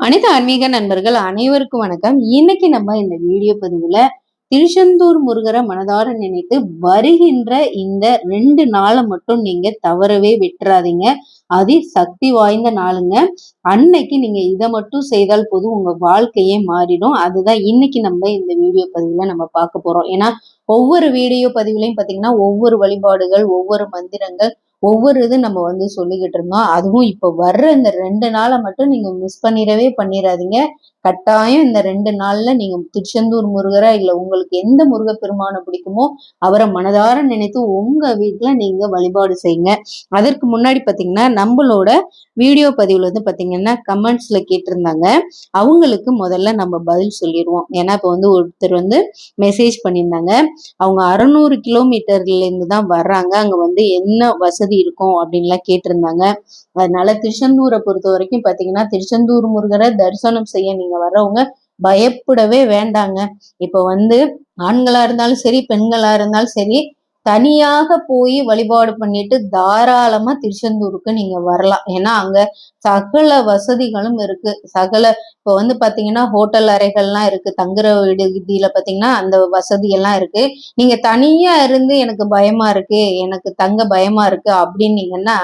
அனைத்து ஆன்மீக நண்பர்கள் அனைவருக்கும் வணக்கம். இன்னைக்கு நம்ம இந்த வீடியோ பதிவுல திருச்செந்தூர் முருகரை மனதார நினைத்து வருகின்ற இந்த 2 நாளை மட்டும் நீங்க தவறவே விட்டுறாதீங்க. அதி சக்தி வாய்ந்த நாளுங்க. அன்னைக்கு நீங்க இதை மட்டும் செய்தால் போதும், உங்க வாழ்க்கையே மாறிடும். அதுதான் இன்னைக்கு நம்ம இந்த வீடியோ பதிவுல நம்ம பார்க்க போறோம். ஏன்னா ஒவ்வொரு வீடியோ பதிவுலையும் பாத்தீங்கன்னா ஒவ்வொரு வழிபாடுகள், ஒவ்வொரு மந்திரங்கள், ஒவ்வொரு இது நம்ம சொல்லிக்கிட்டு இருந்தோம். அதுவும் இப்ப வர்ற இந்த 2 நாளை மட்டும் நீங்க மிஸ் பண்ணிடாதீங்க. கட்டாயம் இந்த 2 நாள்ல நீங்க திருச்செந்தூர் முருகரா இல்ல உங்களுக்கு எந்த முருகப்பெருமானை பிடிக்குமோ அவரை மனதார நினைத்து உங்க வீட்டுல நீங்க வழிபாடு செய்யுங்க. அதற்கு முன்னாடி பாத்தீங்கன்னா நம்மளோட வீடியோ பதிவுல பாத்தீங்கன்னா கமெண்ட்ஸ்ல கேட்டிருந்தாங்க. அவங்களுக்கு முதல்ல நம்ம பதில் சொல்லிடுவோம். ஏன்னா இப்ப ஒருத்தர் மெசேஜ் பண்ணியிருந்தாங்க. அவங்க 600 கிலோமீட்டர்ல இருந்து தான் வர்றாங்க. அங்க என்ன வசதி இருக்கும் அப்படின்லாம் கேட்டிருந்தாங்க. அதனால திருச்செந்தூரை பொறுத்த வரைக்கும் பாத்தீங்கன்னா திருச்செந்தூர் முருகரை தரிசனம் செய்ய நீங்க வர்றவங்க பயப்படவே வேண்டாங்க. இப்ப ஆண்களா இருந்தாலும் சரி, பெண்களா இருந்தாலும் சரி, தனியாக போய் வழிபாடு பண்ணிட்டு தாராளமா திருச்செந்தூருக்கு நீங்க வரலாம். ஏன்னா அங்க சகல வசதிகளும் இருக்கு. இப்ப பாத்தீங்கன்னா ஹோட்டல் அறைகள்லாம் இருக்கு. தங்குற விடுதியில பாத்தீங்கன்னா அந்த வசதி எல்லாம் இருக்கு. நீங்க தனியா இருந்து எனக்கு பயமா இருக்கு, எனக்கு தங்க பயமா இருக்கு அப்படின்னீங்கன்னா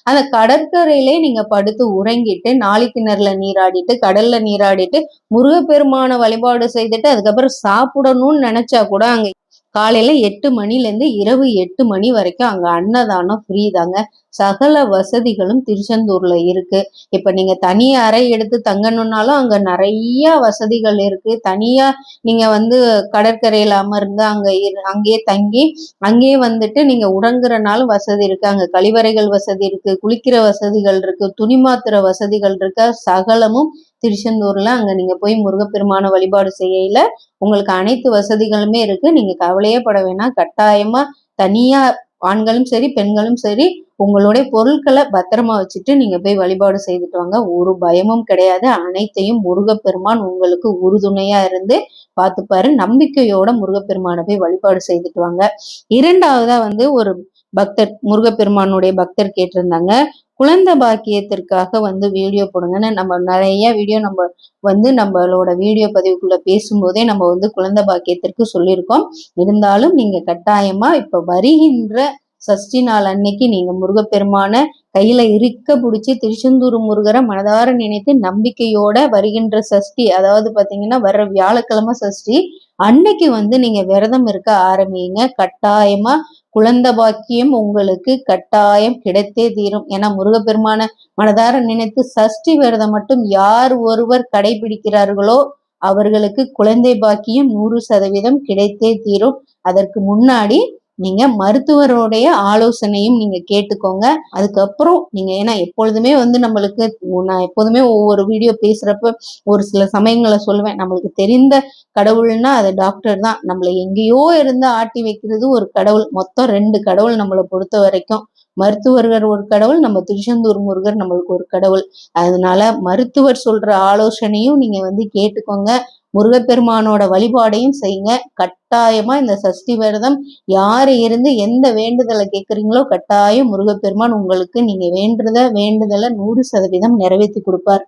அந்த கடற்கரையிலே நீங்க படுத்து உறங்கிட்டு நாளிக்கிணறுல நீராடிட்டு கடல்ல நீராடிட்டு முருகப்பெருமான வழிபாடு செய்துட்டு அதுக்கப்புறம் சாப்பிடணும்னு நினைச்சா கூட அங்க காலையில 8 மணிலேருந்து இரவு 8 மணி வரைக்கும் அங்க அன்னதானம் ஃப்ரீ தாங்க. சகல வசதிகளும் திருச்செந்தூர்ல இருக்கு. இப்ப நீங்க தனி அறை எடுத்து தங்கணும்னாலும் அங்க நிறைய வசதிகள் இருக்கு. தனியா நீங்க கடற்கரையில அமர்ந்து அங்கேயே தங்கி அங்கேயே நீங்க உறங்குறனாலும் வசதி இருக்கு. அங்க கழிவறைகள் வசதி இருக்கு, குளிக்கிற வசதிகள் இருக்கு, துணி மாத்துற வசதிகள் இருக்கு. சகலமும் திருச்செந்தூர்ல அங்க நீங்க போய் முருகப்பெருமான வழிபாடு செய்யல உங்களுக்கு அனைத்து வசதிகளுமே இருக்கு. நீங்க கவலையே பட வேணாம். கட்டாயமா தனியா ஆண்களும் சரி பெண்களும் சரி உங்களுடைய பொருட்களை பத்திரமா வச்சுட்டு நீங்க போய் வழிபாடு செய்துட்டு வாங்க. ஒரு பயமும் கிடையாது. அனைத்தையும் முருகப்பெருமான் உங்களுக்கு உறுதுணையா இருந்து பார்த்துப்பாரு. நம்பிக்கையோட முருகப்பெருமானை போய் வழிபாடு செய்துட்டு வாங்க. இரண்டாவதா ஒரு பக்தர், முருகப்பெருமானுடைய பக்தர் கேட்டிருந்தாங்க, குழந்தை பாக்கியத்திற்காக வீடியோ போடுங்கன்னு. நம்ம நிறைய வீடியோ நம்மளோட வீடியோ பதிவுக்குள்ள பேசும்போதே நம்ம குழந்தை பாக்கியத்திற்கு சொல்லியிருக்கோம். இருந்தாலும் நீங்க கட்டாயமா இப்ப வருகின்ற சஷ்டி நாள் அன்னைக்கு நீங்க முருகப்பெருமான கையில இருக்க பிடிச்சி திருச்செந்தூர் முருகரை மனதார நினைத்து நம்பிக்கையோட வருகின்ற சஷ்டி, அதாவது பாத்தீங்கன்னா வர்ற வியாழக்கிழமை சஷ்டி அன்னைக்கு நீங்க விரதம் இருக்க ஆரம்பிங்க. கட்டாயமா குழந்தை பாக்கியம் உங்களுக்கு கட்டாயம் கிடைத்தே தீரும். ஏன்னா முருகப்பெருமான மனதார நினைத்து சஷ்டி விரதம் மட்டும் யார் ஒருவர் கடைபிடிக்கிறார்களோ அவர்களுக்கு குழந்தை பாக்கியம் 100% கிடைத்தே தீரும். அதற்கு முன்னாடி நீங்க மருத்துவருடைய ஆலோசனையும் நீங்க கேட்டுக்கோங்க. அதுக்கப்புறம் நீங்க, ஏன்னா எப்பொழுதுமே நம்மளுக்கு, நான் எப்போதுமே ஒவ்வொரு வீடியோ பேசுறப்ப ஒரு சில சமயங்களை சொல்லுவேன், நம்மளுக்கு தெரிந்த கடவுள்னா அது டாக்டர் தான். நம்மளை எங்கேயோ இருந்து ஆட்டி வைக்கிறது ஒரு கடவுள். மொத்தம் 2 கடவுள் நம்மளை பொறுத்த வரைக்கும். மருத்துவர்கள் ஒரு கடவுள், நம்ம திருச்செந்தூர் முருகர் நம்மளுக்கு ஒரு கடவுள். அதனால மருத்துவர் சொல்ற ஆலோசனையும் நீங்க கேட்டுக்கோங்க. முருகப்பெருமானோட வழிபாடையும் செய்யுங்க. கட்டாயமா இந்த சஷ்டி விரதம் யாரு இருந்து எந்த வேண்டுதலை கேட்குறீங்களோ கட்டாயம் முருகப்பெருமான் உங்களுக்கு நீங்க வேண்டுதலை 100% நிறைவேற்றி கொடுப்பார்.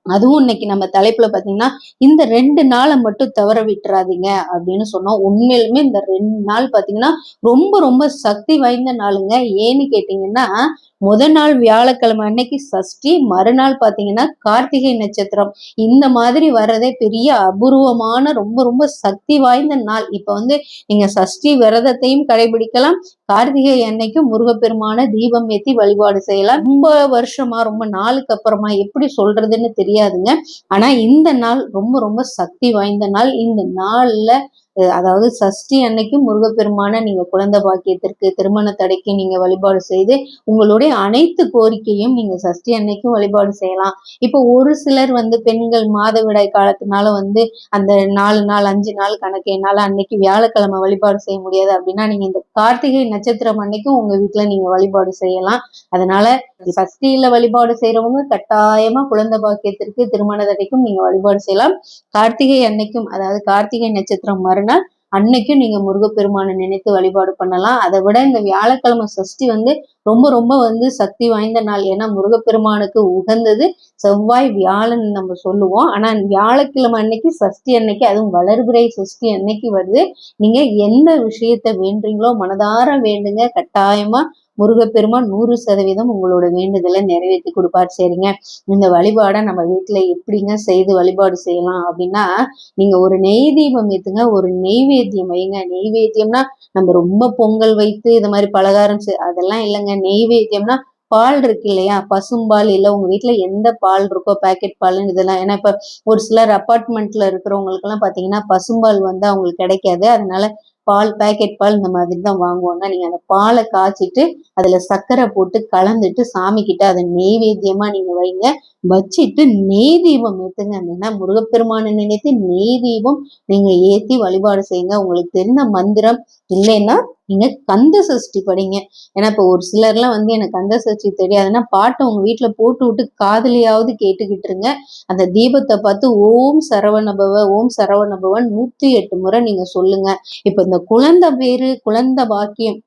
அதுவும் இன்னைக்கு நம்ம தலைப்புல பாத்தீங்கன்னா இந்த 2 நாளை மட்டும் தவற விட்டுறாதீங்க அப்படின்னு சொன்னோம். உண்மையிலுமே இந்த 2 நாள் பாத்தீங்கன்னா ரொம்ப ரொம்ப சக்தி வாய்ந்த நாளுங்க. ஏன்னு கேட்டீங்கன்னா முதல் நாள் வியாழக்கிழமை அன்னைக்கு சஷ்டி, மறுநாள் பாத்தீங்கன்னா கார்த்திகை நட்சத்திரம். இந்த மாதிரி வர்றதே பெரிய அபூர்வமான ரொம்ப ரொம்ப சக்தி வாய்ந்த நாள். இப்ப நீங்க சஷ்டி விரதத்தையும் கடைபிடிக்கலாம். கார்த்திகை அன்னைக்கு முருகப்பெருமான தீபம் ஏற்றி வழிபாடு செய்யலாம். ரொம்ப வருஷமா ரொம்ப நாளுக்கு அப்புறமா எப்படி சொல்றதுன்னு தெரியாதுங்க. ஆனா இந்த நாள் ரொம்ப ரொம்ப சக்தி வாய்ந்த நாள். இந்த நாள்ல அதாவது சஷ்டி அன்னைக்கு முருகப்பெருமான நீங்க குழந்தை பாக்கியத்திற்கு, திருமண தடைக்கு நீங்க வழிபாடு செய்து உங்களுடைய அனைத்து கோரிக்கையும் நீங்க சஷ்டி அன்னைக்கும் வழிபாடு செய்யலாம். இப்போ ஒரு சிலர் பெண்கள் மாதவிடாய் காலத்தினால அந்த 4 நாள் 5 நாள் கணக்கு என்னால அன்னைக்கு வியாழக்கிழமை வழிபாடு செய்ய முடியாது அப்படின்னா நீங்க இந்த கார்த்திகை நட்சத்திரம் அன்னைக்கும் உங்க வீட்டுல நீங்க வழிபாடு செய்யலாம். அதனால சஷ்டியில வழிபாடு செய்யறவங்க கட்டாயமா குழந்தை பாக்கியத்திற்கு, திருமண தடைக்கும் நீங்க வழிபாடு செய்யலாம். கார்த்திகை அன்னைக்கும், அதாவது கார்த்திகை நட்சத்திரம் மறுநாள் அன்னைக்கும் நீங்க முருகப்பெருமானை நினைத்து வழிபாடு பண்ணலாம். அதை விட இந்த வியாழக்கிழமை சஷ்டி ரொம்ப ரொம்ப சக்தி வாய்ந்த நாள். ஏன்னா முருகப்பெருமானுக்கு உகந்தது செவ்வாய் வியாழன் நம்ம சொல்லுவோம். ஆனா வியாழக்கிழமை அன்னைக்கு சஷ்டி அன்னைக்கு, அதுவும் வளர்பிறை சஷ்டி அன்னைக்கு நீங்க எந்த விஷயத்த வேண்டுறீங்களோ மனதார வேண்டுங்க. கட்டாயமா முருகப்பெருமான் 100% உங்களோட வேண்டுதலை நிறைவேற்றி கொடுப்பார். சரிங்க, இந்த வழிபாடை நம்ம வீட்டுல எப்படிங்க செய்து வழிபாடு செய்யலாம் அப்படின்னா, நீங்க ஒரு நெய் தீபம் ஏத்துங்க, ஒரு நெய்வேத்தியம் வைங்க. நெய்வேத்தியம்னா நம்ம ரொம்ப பொங்கல் வைத்து இது மாதிரி பலகாரம் அதெல்லாம் இல்லைங்க. நெய்வேத்தியம்னா பால் இருக்கு இல்லையா, பசும்பால், இல்ல உங்க வீட்டுல எந்த பால் இருக்கோ, பேக்கெட் பால் இதெல்லாம். ஏன்னா இப்ப ஒரு சிலர் அப்பார்ட்மெண்ட்ல இருக்கிறவங்களுக்கு எல்லாம் பாத்தீங்கன்னா பசும்பால் அவங்களுக்கு கிடைக்காது. அதனால பால், பேக்கெட் பால் இந்த மாதிரி தான் வாங்குவாங்க. நீங்க அந்த பாலை காய்ச்சிட்டு அதுல சர்க்கரை போட்டு கலந்துட்டு சாமி கிட்ட அதை நெய்வேத்தியமா நீங்க வைங்க. வச்சிட்டு நெய் தீபம் ஏத்துங்க. ஏன்னா முருகப்பெருமானை நினைத்து நெய் தீபம் நீங்க ஏத்தி வழிபாடு செய்யுங்க. உங்களுக்கு தெரிந்த மந்திரம் இல்லைன்னா நீங்க கந்த சஷ்டி படிங்க. ஏன்னா இப்ப ஒரு சிலர்லாம் எனக்கு கந்த சஷ்டி தெரியாதுன்னா பாட்டை உங்க வீட்டுல போட்டு விட்டு காதலியாவது கேட்டுக்கிட்டு இருங்க. அந்த தீபத்தை பார்த்து ஓம் சரவணபவ ஓம் சரவணபவன் 108 முறை நீங்க சொல்லுங்க. இப்ப இந்த குழந்தை பேரு, குழந்தை பாக்கியம்,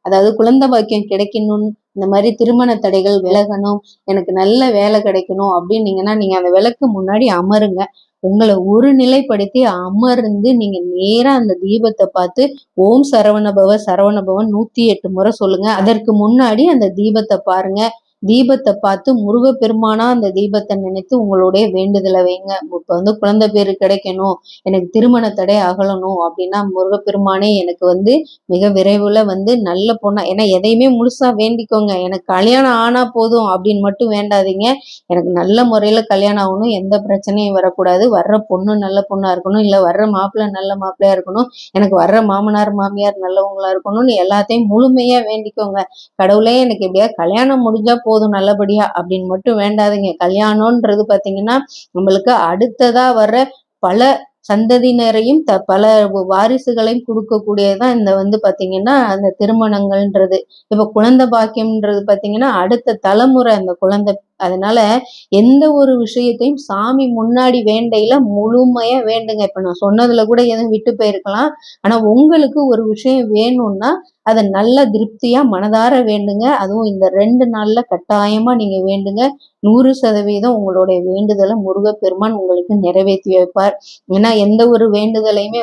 அதாவது குழந்தை பாக்கியம் கிடைக்கணும், இந்த மாதிரி திருமண தடைகள் விலகணும், எனக்கு நல்ல வேலை கிடைக்கணும் அப்படின்னீங்கன்னா நீங்க அந்த விளக்கு முன்னாடி அமருங்க. உங்களை ஒரு நிலைப்படுத்தி அமர்ந்து நீங்க நேரா அந்த தீபத்தை பார்த்து ஓம் சரவணபவ சரவணபவன் 108 முறை சொல்லுங்க. அதற்கு முன்னாடி அந்த தீபத்தை பாருங்க. தீபத்தை பார்த்து முருகப்பெருமானா அந்த தீபத்தை நினைத்து உங்களுடைய வேண்டுதலை வைங்க. இப்ப குழந்தை பேரு கிடைக்கணும், எனக்கு திருமண தடை அகலணும் அப்படின்னா முருகப்பெருமானே எனக்கு மிக விரைவுல நல்ல பொண்ணா, ஏன்னா எதையுமே முழுசா வேண்டிக்கோங்க. எனக்கு கல்யாணம் ஆனா போதும் அப்படின்னு மட்டும் வேண்டாதீங்க. எனக்கு நல்ல முறையில கல்யாணம் ஆகணும், எந்த பிரச்சனையும் வரக்கூடாது, வர்ற பொண்ணு நல்ல பொண்ணா இருக்கணும், இல்ல வர்ற மாப்பிள்ளை நல்ல மாப்பிள்ளையா இருக்கணும், எனக்கு வர்ற மாமனார் மாமியார் நல்லவங்களா இருக்கணும்னு எல்லாத்தையும் முழுமையா வேண்டிக்கோங்க. கடவுளே எனக்கு எப்படியா கல்யாணம் முடிஞ்சா போதும் நல்லபடியா அப்படின்னு மட்டும் வேண்டாதீங்க. கல்யாணம்ன்றது பாத்தீங்கன்னா நம்மளுக்கு அடுத்ததா வர்ற பல சந்ததியினரையும் பல வாரிசுகளையும் கொடுக்கக்கூடியதான் இந்த பாத்தீங்கன்னா அந்த திருமணங்கள்ன்றது. இப்ப குழந்தை பாக்கியம்ன்றது பாத்தீங்கன்னா அடுத்த தலைமுறை அந்த குழந்தை. அதனால எந்த ஒரு விஷயத்தையும் சாமி முன்னாடி வேண்டையில முழுமையா வேண்டுங்க. இப்ப நான் சொன்னதுல கூட எதுவும் விட்டு போயிருக்கலாம். ஆனா உங்களுக்கு ஒரு விஷயம் வேணும்னா அதை நல்ல திருப்தியா மனதார வேண்டுங்க. அதுவும் இந்த 2 நாள்ல கட்டாயமா நீங்க வேண்டுங்க. 100% உங்களுடைய வேண்டுதலை முருகப்பெருமான் உங்களுக்கு நிறைவேற்றி வைப்பார். ஏன்னா எந்த ஒரு வேண்டுதலையுமே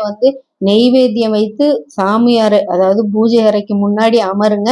நெய்வேத்தியம் வைத்து சாமியார், அதாவது பூஜை அறைக்கு முன்னாடி அமருங்க.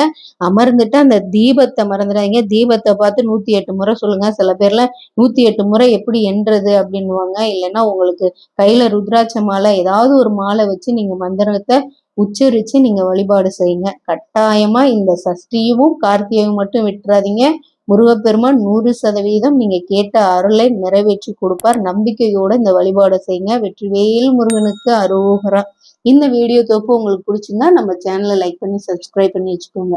அமர்ந்துட்டு அந்த தீபத்தை மறந்துடாதீங்க. தீபத்தை பார்த்து 108 முறை சொல்லுங்க. சில பேர்லாம் 108 முறை எப்படி எண்றது அப்படின்னுவாங்க. இல்லைன்னா உங்களுக்கு கையில ருத்ராட்ச மாலை, ஏதாவது ஒரு மாலை வச்சு நீங்க மந்திரத்தை உச்சரிச்சு நீங்க வழிபாடு செய்யுங்க. கட்டாயமா இந்த சஷ்டியும் கார்த்திகையும் மட்டும் விட்டுறாதீங்க. முருகப்பெருமான் 100% நீங்க கேட்ட அருளை நிறைவேற்றி கொடுப்பார். நம்பிக்கையோட இந்த வழிபாடு செய்யுங்க. வெற்றிவேல் முருகனுக்கு அரோகரா. இந்த வீடியோ தொகுப்பு உங்களுக்கு பிடிச்சிருந்தா நம்ம சேனலை லைக் பண்ணி சப்ஸ்கிரைப் பண்ணி வச்சுக்கோங்க.